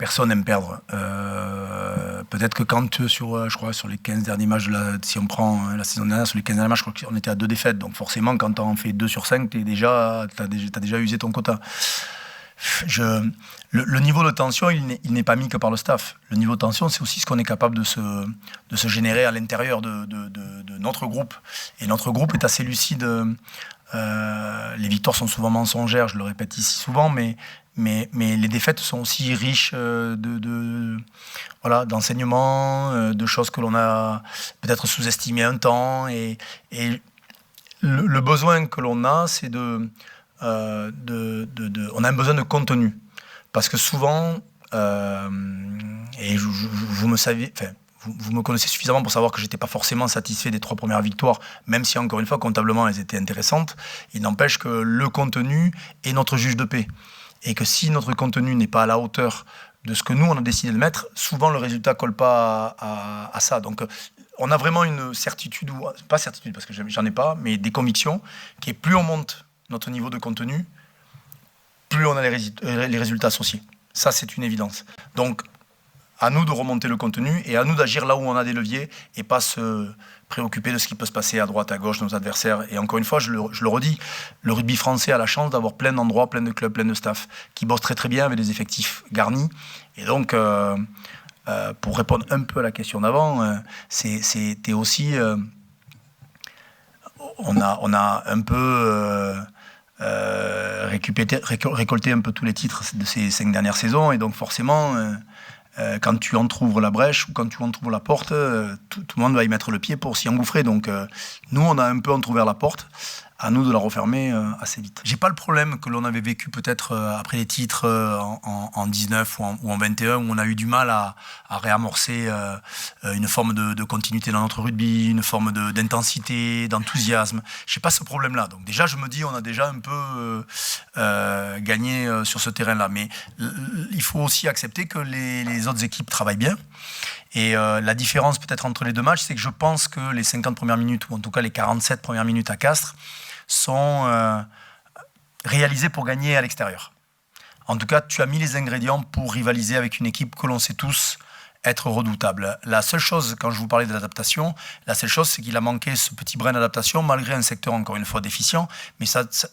Personne n'aime perdre. Peut-être que quand je crois, sur les 15 derniers matchs, si on prend la saison dernière, sur les 15 derniers matchs, je crois qu'on était à 2 défaites. Donc forcément, quand on fait 2 sur 5, t'as déjà usé ton quota. Le niveau de tension, il n'est pas mis que par le staff. Le niveau de tension, c'est aussi ce qu'on est capable de se générer à l'intérieur de notre groupe. Et notre groupe est assez lucide. Les victoires sont souvent mensongères, je le répète ici souvent, mais les défaites sont aussi riches d'enseignements, de choses que l'on a peut-être sous-estimées un temps. Et le besoin que l'on a, c'est on a un besoin de contenu. Parce que souvent, et vous me connaissez suffisamment pour savoir que je n'étais pas forcément satisfait des 3 premières victoires, même si, encore une fois, comptablement, elles étaient intéressantes. Il n'empêche que le contenu est notre juge de paix. Et que si notre contenu n'est pas à la hauteur de ce que nous, on a décidé de mettre, souvent, le résultat ne colle pas à ça. Donc, on a vraiment une certitude, ou pas certitude, parce que j'en ai pas, mais des convictions, qui est plus on monte notre niveau de contenu, plus on a les résultats associés. Ça, c'est une évidence. Donc, à nous de remonter le contenu et à nous d'agir là où on a des leviers et pas se préoccuper de ce qui peut se passer à droite, à gauche, de nos adversaires. Et encore une fois, je le redis, le rugby français a la chance d'avoir plein d'endroits, plein de clubs, plein de staff qui bossent très très bien avec des effectifs garnis. Et donc, pour répondre un peu à la question d'avant, c'était aussi... on a un peu... récolté un peu tous les titres de ces 5 dernières saisons. Et donc forcément... quand tu entrouvres la brèche ou quand tu entrouvres la porte, tout le monde va y mettre le pied pour s'y engouffrer. Donc nous, on a un peu entrouvert la porte. À nous de la refermer assez vite. J'ai pas le problème que l'on avait vécu peut-être après les titres en 19 ou en 21, où on a eu du mal à réamorcer une forme de continuité dans notre rugby, une forme d'intensité, d'enthousiasme. J'ai pas ce problème-là. Donc déjà, je me dis, on a déjà un peu gagné sur ce terrain-là. Mais il faut aussi accepter que les autres équipes travaillent bien. Et la différence peut-être entre les 2 matchs, c'est que je pense que les 50 premières minutes, ou en tout cas les 47 premières minutes à Castres, sont réalisées pour gagner à l'extérieur. En tout cas, tu as mis les ingrédients pour rivaliser avec une équipe que l'on sait tous être redoutable. La seule chose, quand je vous parlais de l'adaptation, la seule chose, c'est qu'il a manqué ce petit brin d'adaptation, malgré un secteur, encore une fois, déficient. Mais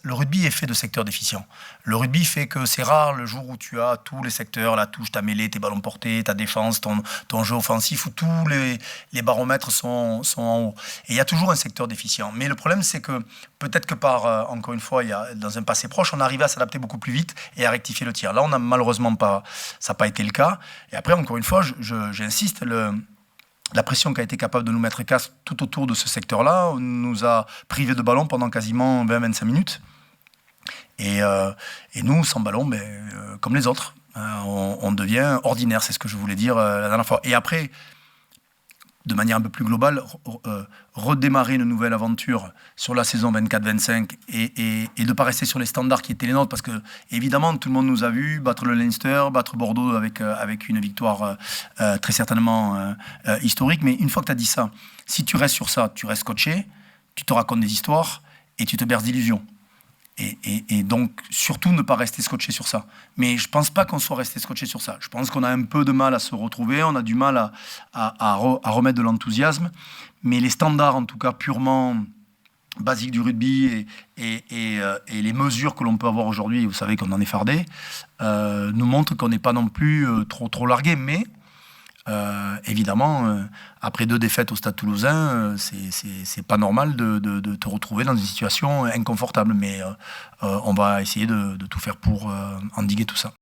le rugby est fait de secteurs déficients. Le rugby fait que c'est rare le jour où tu as tous les secteurs, la touche, ta mêlée, tes ballons portés, ta défense, ton jeu offensif, où tous les baromètres sont en haut. Et il y a toujours un secteur déficient. Mais le problème, c'est que peut-être que encore une fois, dans un passé proche, on arrivait à s'adapter beaucoup plus vite et à rectifier le tir. Là, on n'a malheureusement pas, ça n'a pas été le cas. Et après, encore une fois, j'insiste, la pression qu'a été capable de nous mettre Castres tout autour de ce secteur-là nous a privés de ballon pendant quasiment 20-25 minutes. Et nous, sans ballon, comme les autres, on devient ordinaire, c'est ce que je voulais dire la dernière fois. Et après, de manière un peu plus globale, redémarrer une nouvelle aventure sur la saison 24-25 et de ne pas rester sur les standards qui étaient les nôtres, parce que évidemment tout le monde nous a vu battre le Leinster, battre Bordeaux avec une victoire très certainement historique, mais une fois que tu as dit ça, si tu restes sur ça, tu restes coaché, tu te racontes des histoires et tu te berces d'illusions. Et donc, surtout, ne pas rester scotché sur ça. Mais je ne pense pas qu'on soit resté scotché sur ça. Je pense qu'on a un peu de mal à se retrouver, on a du mal à remettre de l'enthousiasme. Mais les standards, en tout cas, purement basiques du rugby et les mesures que l'on peut avoir aujourd'hui, vous savez qu'on en est fardé, nous montrent qu'on n'est pas non plus trop largué. Mais évidemment, après 2 défaites au Stade Toulousain, c'est pas normal de te retrouver dans une situation inconfortable. Mais on va essayer de tout faire pour endiguer tout ça.